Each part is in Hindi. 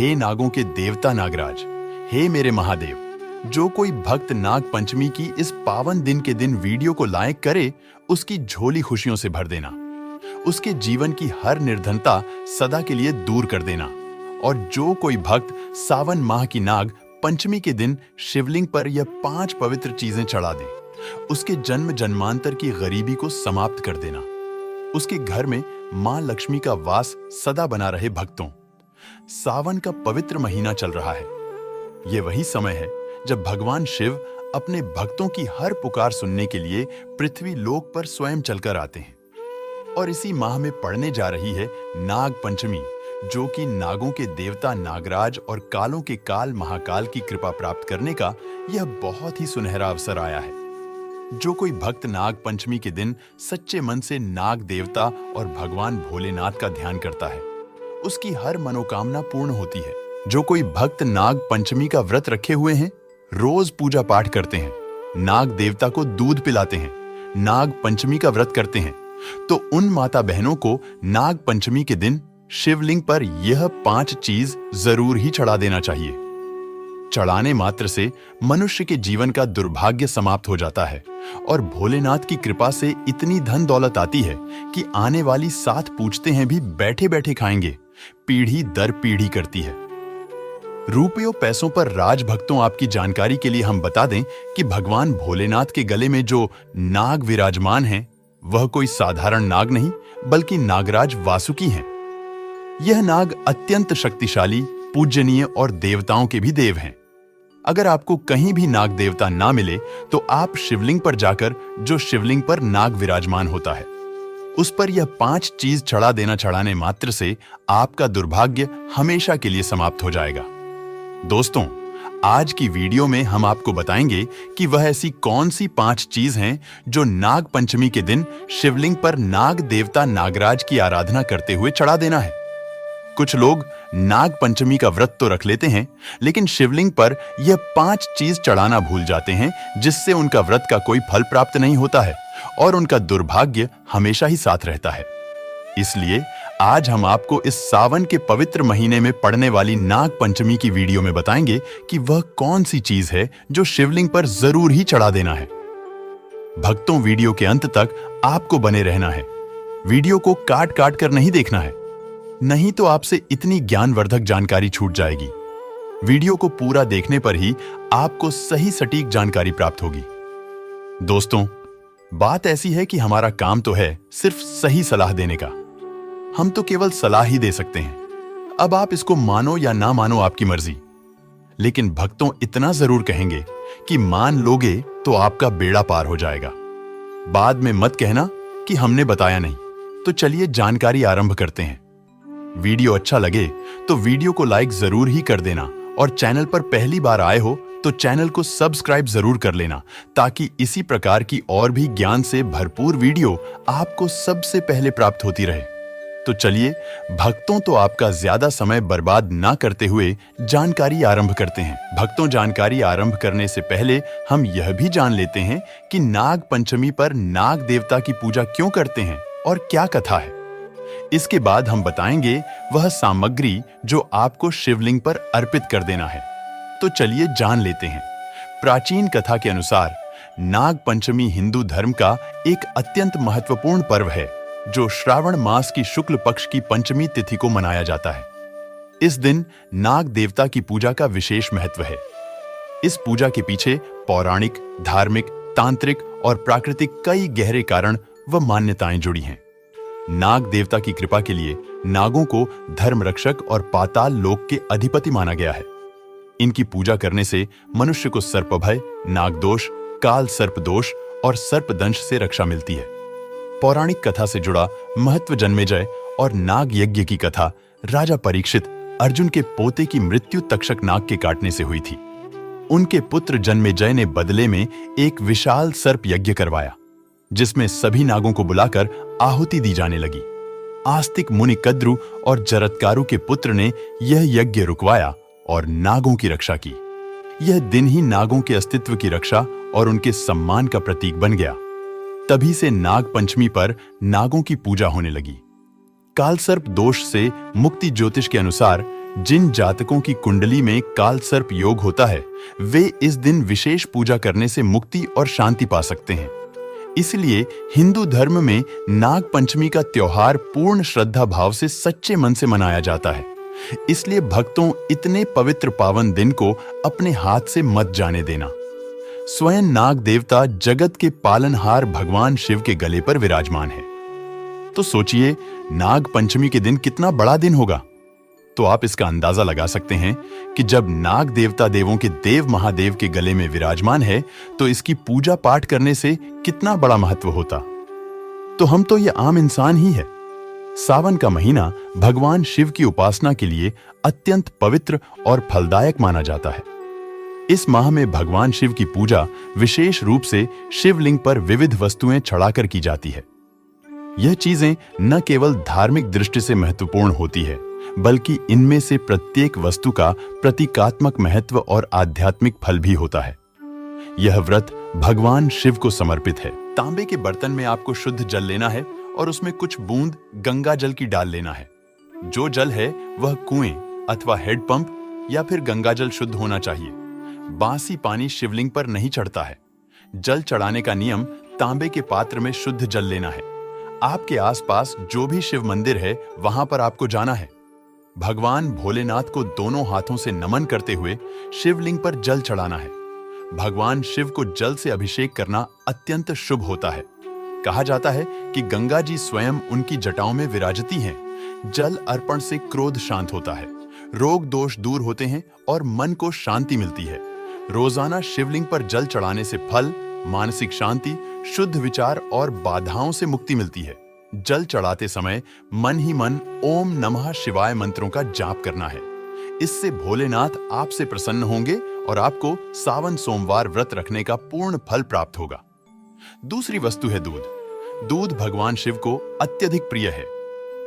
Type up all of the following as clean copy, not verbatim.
हे नागों के देवता नागराज, हे मेरे महादेव, जो कोई भक्त नाग पंचमी की इस पावन दिन के दिन वीडियो को लाइक करे, उसकी झोली खुशियों से भर देना, उसके जीवन की हर निर्धनता सदा के लिए दूर कर देना। और जो कोई भक्त सावन माह की नाग पंचमी के दिन शिवलिंग पर यह 5 पवित्र चीजें चढ़ा दे, उसके जन्म जन्मांतर की गरीबी को समाप्त कर देना। उसके घर में मां लक्ष्मी का वास सदा बना रहे। भक्तों, सावन का पवित्र महीना चल रहा है। यह वही समय है जब भगवान शिव अपने भक्तों की हर पुकार सुनने के लिए पृथ्वी लोक पर स्वयं चलकर आते हैं। और इसी माह में पड़ने जा रही है नाग पंचमी, जो कि नागों के देवता नागराज और कालों के काल महाकाल की कृपा प्राप्त करने का यह बहुत ही सुनहरा अवसर आया है। जो कोई भक्त नाग पंचमी के दिन सच्चे मन से नाग देवता और भगवान भोलेनाथ का ध्यान करता है, उसकी हर मनोकामना पूर्ण होती है। जो कोई भक्त नाग पंचमी का व्रत रखे हुए हैं, रोज पूजा पाठ करते हैं, नाग देवता को दूध पिलाते हैं, नाग पंचमी का व्रत करते हैं, तो उन माता बहनों को नाग पंचमी के दिन शिवलिंग पर यह 5 चीज जरूर ही चढ़ा देना चाहिए। चढ़ाने मात्र से मनुष्य के जीवन का दुर्भाग्य समाप्त हो जाता है और भोलेनाथ की कृपा से इतनी धन दौलत आती है कि आने वाली 7 पूछते हैं भी बैठे बैठे खाएंगे। पीढ़ी दर पीढ़ी करती है। रुपयों पैसों पर राज भक्तों, आपकी जानकारी के लिए हम बता दें कि भगवान भोलेनाथ के गले में जो नाग विराजमान है, वह कोई साधारण नाग नहीं बल्कि नागराज वासुकी हैं। यह नाग अत्यंत शक्तिशाली, पूजनीय और देवताओं के भी देव हैं। अगर आपको कहीं भी नाग देवता ना मिले तो आप शिवलिंग पर जाकर, जो शिवलिंग पर नाग विराजमान होता है, उस पर यह 5 चीज चढ़ा देना। चढ़ाने मात्र से आपका दुर्भाग्य हमेशा के लिए समाप्त हो जाएगा। दोस्तों, आज की वीडियो में हम आपको बताएंगे कि वह ऐसी कौन सी 5 चीज हैं जो नाग पंचमी के दिन शिवलिंग पर नाग देवता नागराज की आराधना करते हुए चढ़ा देना है। कुछ लोग नाग पंचमी का व्रत तो रख लेते हैं, लेकिन शिवलिंग पर यह 5 चीज चढ़ाना भूल जाते हैं, जिससे उनका व्रत का कोई फल प्राप्त नहीं होता है और उनका दुर्भाग्य हमेशा ही साथ रहता है। इसलिए आज हम आपको इस सावन के पवित्र महीने में पड़ने वाली नाग पंचमी की वीडियो में बताएंगे कि वह कौन सी चीज है जो शिवलिंग पर जरूर ही चढ़ा देना है। भक्तों, वीडियो के अंत तक आपको बने रहना है। वीडियो को काट काट कर नहीं देखना है, नहीं तो आपसे इतनी ज्ञानवर्धक जानकारी छूट जाएगी। वीडियो को पूरा देखने पर ही आपको सही सटीक जानकारी प्राप्त होगी। दोस्तों, बात ऐसी है कि हमारा काम तो है सिर्फ सही सलाह देने का। हम तो केवल सलाह ही दे सकते हैं। अब आप इसको मानो या ना मानो, आपकी मर्जी। लेकिन भक्तों, इतना जरूर कहेंगे कि मान लोगे तो आपका बेड़ा पार हो जाएगा। बाद में मत कहना कि हमने बताया नहीं। तो चलिए जानकारी आरंभ करते हैं। वीडियो अच्छा लगे तो वीडियो को लाइक जरूर ही कर देना और चैनल पर पहली बार आए हो तो चैनल को सब्सक्राइब जरूर कर लेना, ताकि इसी प्रकार की और भी ज्ञान से भरपूर वीडियो आपको सबसे पहले प्राप्त होती रहे। तो चलिए भक्तों, तो आपका ज्यादा समय बर्बाद ना करते हुए जानकारी आरंभ करते हैं। भक्तों, जानकारी आरंभ करने से पहले हम यह भी जान लेते हैं कि नाग पंचमी पर नाग देवता की पूजा क्यों करते हैं और क्या कथा है। इसके बाद हम बताएंगे वह सामग्री जो आपको शिवलिंग पर अर्पित कर देना है। तो चलिए जान लेते हैं। प्राचीन कथा के अनुसार नाग पंचमी हिंदू धर्म का एक अत्यंत महत्वपूर्ण पर्व है, जो श्रावण मास की शुक्ल पक्ष की पंचमी तिथि को मनाया जाता है। इस दिन नाग देवता की पूजा का विशेष महत्व है। इस पूजा के पीछे पौराणिक, धार्मिक, तांत्रिक और प्राकृतिक कई गहरे कारण व मान्यताएं जुड़ी हैं। नाग देवता की कृपा के लिए नागों को धर्म रक्षक और पाताल लोक के अधिपति माना गया है। इनकी पूजा करने से मनुष्य को सर्पभय, नागदोष, काल सर्प दोष और सर्पदंश से रक्षा मिलती है। पौराणिक कथा से जुड़ा महत्व जन्मेजय और नाग यज्ञ की कथा राजा परीक्षित अर्जुन के पोते की मृत्यु तक्षक नाग के काटने से हुई थी। उनके पुत्र जन्मेजय ने बदले में एक विशाल सर्प यज्ञ करवाया, जिसमें सभी नागों को बुलाकर आहुति दी जाने लगी। आस्तिक मुनि कद्रु और जरत्कारु के पुत्र ने यह यज्ञ रुकवाया और नागों की रक्षा की। यह दिन ही नागों के अस्तित्व की रक्षा और उनके सम्मान का प्रतीक बन गया। तभी से नाग पंचमी पर नागों की पूजा होने लगी। कालसर्प दोष से मुक्ति ज्योतिष के अनुसार जिन जातकों की कुंडली में काल सर्प योग होता है, वे इस दिन विशेष पूजा करने से मुक्ति और शांति पा सकते हैं। इसलिए हिंदू धर्म में नाग पंचमी का त्योहार पूर्ण श्रद्धा भाव से सच्चे मन से मनाया जाता है। इसलिए भक्तों, इतने पवित्र पावन दिन को अपने हाथ से मत जाने देना। स्वयं नाग देवता जगत के पालनहार भगवान शिव के गले पर विराजमान है। तो सोचिए, नाग पंचमी के दिन कितना बड़ा दिन होगा। तो आप इसका अंदाजा लगा सकते हैं कि जब नाग देवता देवों के देव महादेव के गले में विराजमान है, तो इसकी पूजा पाठ करने से कितना बड़ा महत्व होता। तो हम तो ये आम इंसान ही है। सावन का महीना भगवान शिव की उपासना के लिए अत्यंत पवित्र और फलदायक माना जाता है। इस माह में भगवान शिव की पूजा विशेष रूप से शिवलिंग पर विविध वस्तुएं चढ़ाकर की जाती है। यह चीजें न केवल धार्मिक दृष्टि से महत्वपूर्ण होती है, बल्कि इनमें से प्रत्येक वस्तु का प्रतीकात्मक महत्व और आध्यात्मिक फल भी होता है। यह व्रत भगवान शिव को समर्पित है। तांबे के बर्तन में आपको शुद्ध जल लेना है और उसमें कुछ बूंद गंगा जल की डाल लेना है। जो जल है वह कुएं अथवा हेडपंप या फिर गंगा जल शुद्ध होना चाहिए। बासी पानी शिवलिंग पर नहीं चढ़ता है। जल चढ़ाने का नियम तांबे के पात्र में शुद्ध जल लेना है। आपके आसपास जो भी शिव मंदिर है, वहां पर आपको जाना है। भगवान भोलेनाथ को दोनों हाथों से नमन करते हुए शिवलिंग पर जल चढ़ाना है। भगवान शिव को जल से अभिषेक करना अत्यंत शुभ होता है। कहा जाता है कि गंगा जी स्वयं उनकी जटाओं में विराजती हैं। जल अर्पण से क्रोध शांत होता है, रोग दोष दूर होते हैं और मन को शांति मिलती है। रोजाना शिवलिंग पर जल चढ़ाने से फल, मानसिक शांति, शुद्ध विचार और बाधाओं से मुक्ति मिलती है। जल चढ़ाते समय मन ही मन ओम नमः शिवाय मंत्रों का जाप करना है। इससे भोलेनाथ आपसे प्रसन्न होंगे और आपको सावन सोमवार व्रत रखने का पूर्ण फल प्राप्त होगा। दूसरी वस्तु है दूध। दूध भगवान शिव को अत्यधिक प्रिय है।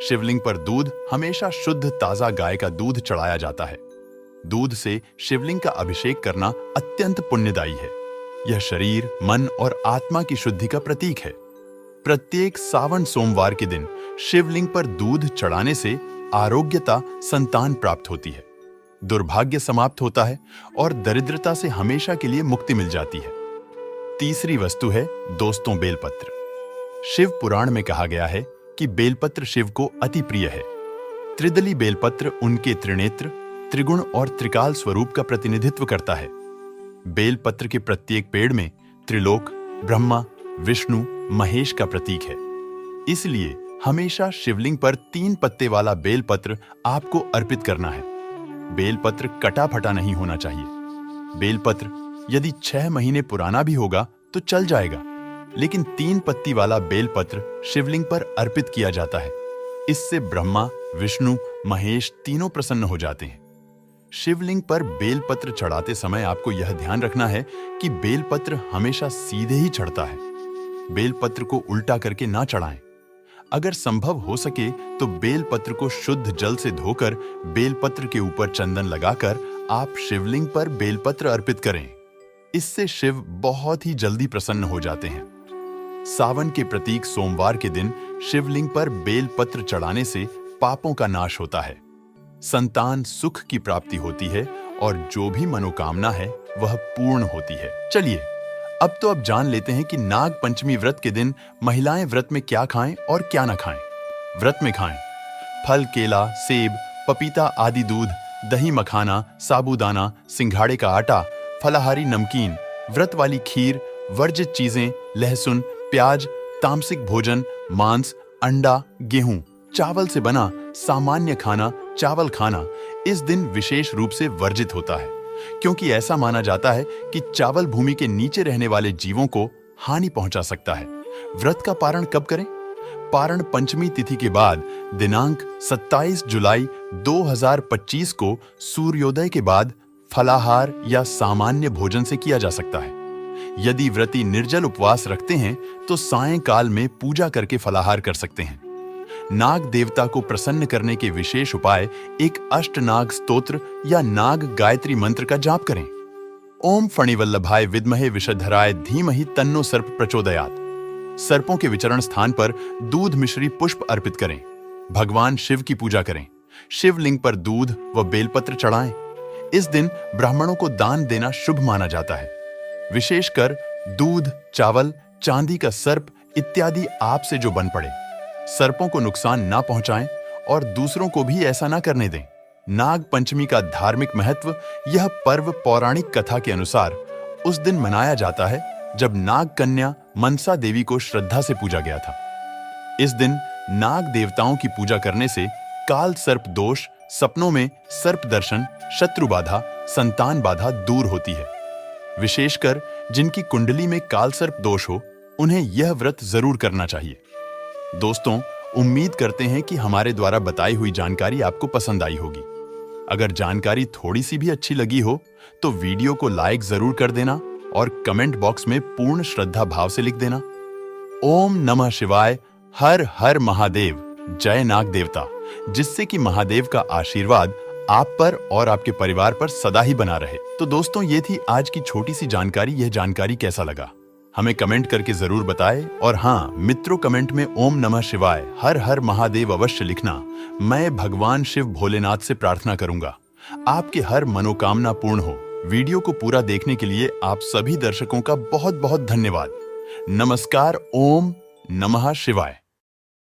शिवलिंग पर दूध हमेशा शुद्ध ताजा गाय का दूध चढ़ाया जाता है। दूध से शिवलिंग का अभिषेक करना अत्यंत पुण्यदायी है। यह शरीर, मन और आत्मा की शुद्धि का प्रतीक है। प्रत्येक सावन सोमवार के दिन शिवलिंग पर दूध चढ़ाने से आरोग्यता, संतान प्राप्त होती है, दुर्भाग्य समाप्त होता है और दरिद्रता से हमेशा के लिए मुक्ति मिल जाती है। तीसरी वस्तु है दोस्तों बेलपत्र। शिव पुराण में कहा गया है कि बेलपत्र शिव को अति प्रिय है। त्रिदली बेलपत्र उनके त्रिनेत्र, त्रिगुण और त्रिकाल स्वरूप का प्रतिनिधित्व करता है। बेलपत्र के प्रत्येक पेड़ में त्रिलोक, ब्रह्मा, विष्णु, महेश का प्रतीक है। इसलिए हमेशा शिवलिंग पर 3 पत्ते वाला बेलपत्र आपको अर्पित करना है। बेलपत्र कटा फटा नहीं होना चाहिए। बेलपत्र यदि 6 महीने पुराना भी होगा तो चल जाएगा, लेकिन 3 पत्ती वाला बेलपत्र शिवलिंग पर अर्पित किया जाता है। इससे ब्रह्मा, विष्णु, महेश तीनों प्रसन्न हो जाते हैं। शिवलिंग पर बेलपत्र चढ़ाते समय आपको यह ध्यान रखना है कि बेलपत्र हमेशा सीधे ही चढ़ता है। बेलपत्र को उल्टा करके ना चढ़ाएं। अगर संभव हो सके तो बेलपत्र को शुद्ध जल से धोकर बेलपत्र के ऊपर चंदन लगाकर आप शिवलिंग पर बेलपत्र अर्पित करें। इससे शिव बहुत ही जल्दी प्रसन्न हो जाते हैं। सावन के प्रतीक सोमवार के दिन शिवलिंग पर बेलपत्र चढ़ाने से पापों का नाश होता है, संतान सुख की प्राप्ति होती है और जो भी मनोकामना है वह पूर्ण होती है। चलिए अब तो जान लेते हैं कि नाग पंचमी व्रत के दिन महिलाएं व्रत में क्या खाएं और क्या ना खाएं। व्रत में खाएं फल, केला, सेब, पपीता आदि, दूध, दही, मखाना, साबूदाना, सिंघाड़े का आटा, फलाहारी नमकीन, व्रत वाली खीर, वर्जित चीजें, लहसुन, प्याज, तामसिक भोजन, मांस, अंडा, गेहूं, चावल से बना सामान्य खाना, चावल खाना इस दिन विशेष रूप से वर्जित होता है, क्योंकि ऐसा माना जाता है कि चावल भूमि के नीचे रहने वाले जीवों को हानि पहुंचा सकता है। व्रत का पारण कब करें? पारण पंचमी तिथि के बाद दिनांक 27 जुलाई 2025 को सूर्योदय के बाद फलाहार या सामान्य भोजन से किया जा सकता है। यदि व्रती निर्जल उपवास रखते हैं तो सायंकाल में पूजा करके फलाहार कर सकते हैं। नाग देवता को प्रसन्न करने के विशेष उपाय एक अष्टनाग स्तोत्र या नाग गायत्री मंत्र का जाप करें। ओम फणिवल्लभाय विद्महे विषधराय धीमहि तन्नो सर्प प्रचोदयात्। सर्पों के विचरण स्थान पर दूध मिश्री पुष्प अर्पित करें। भगवान शिव की पूजा करें। शिवलिंग पर दूध व बेलपत्र चढ़ाएं। इस दिन ब्राह्मणों को दान देना शुभ माना जाता है। विशेषकर दूध, चावल, चांदी का सर्प इत्यादि आप से जो बन पड़े। सर्पों को नुकसान ना पहुंचाएं और दूसरों को भी ऐसा ना करने दें। नाग पंचमी का धार्मिक महत्व। यह पर्व पौराणिक कथा के अनुसार उस दिन मनाया जाता है जब नाग कन्या मनसा देवी को श्रद्धा से पूजा गया था। इस दिन नाग देवताओं की पूजा करने से काल सर्प दोष, सपनों में सर्प दर्शन, शत्रु बाधा, संतान बाधा दूर होती है। विशेषकर जिनकी कुंडली में काल सर्प दोष हो, उन्हें यह व्रत जरूर करना चाहिए। दोस्तों, उम्मीद करते हैं कि हमारे द्वारा बताई हुई जानकारी आपको पसंद आई होगी। अगर जानकारी थोड़ी सी भी अच्छी लगी हो तो वीडियो को लाइक जरूर कर देना और कमेंट बॉक्स में पूर्ण श्रद्धा भाव से लिख देना। ओम नमः शिवाय, हर हर महादेव, जय नाग देवता, जिससे कि महादेव का आशीर्वाद आप पर और आपके परिवार पर सदा ही बना रहे। तो दोस्तों, ये थी आज की छोटी सी जानकारी। यह जानकारी कैसा लगा हमें कमेंट करके जरूर बताएं। और हाँ मित्रों, कमेंट में ओम नमः शिवाय, हर हर महादेव अवश्य लिखना। मैं भगवान शिव भोलेनाथ से प्रार्थना करूंगा आपके हर मनोकामना पूर्ण हो। वीडियो को पूरा देखने के लिए आप सभी दर्शकों का बहुत बहुत धन्यवाद। नमस्कार। ओम नमः शिवाय।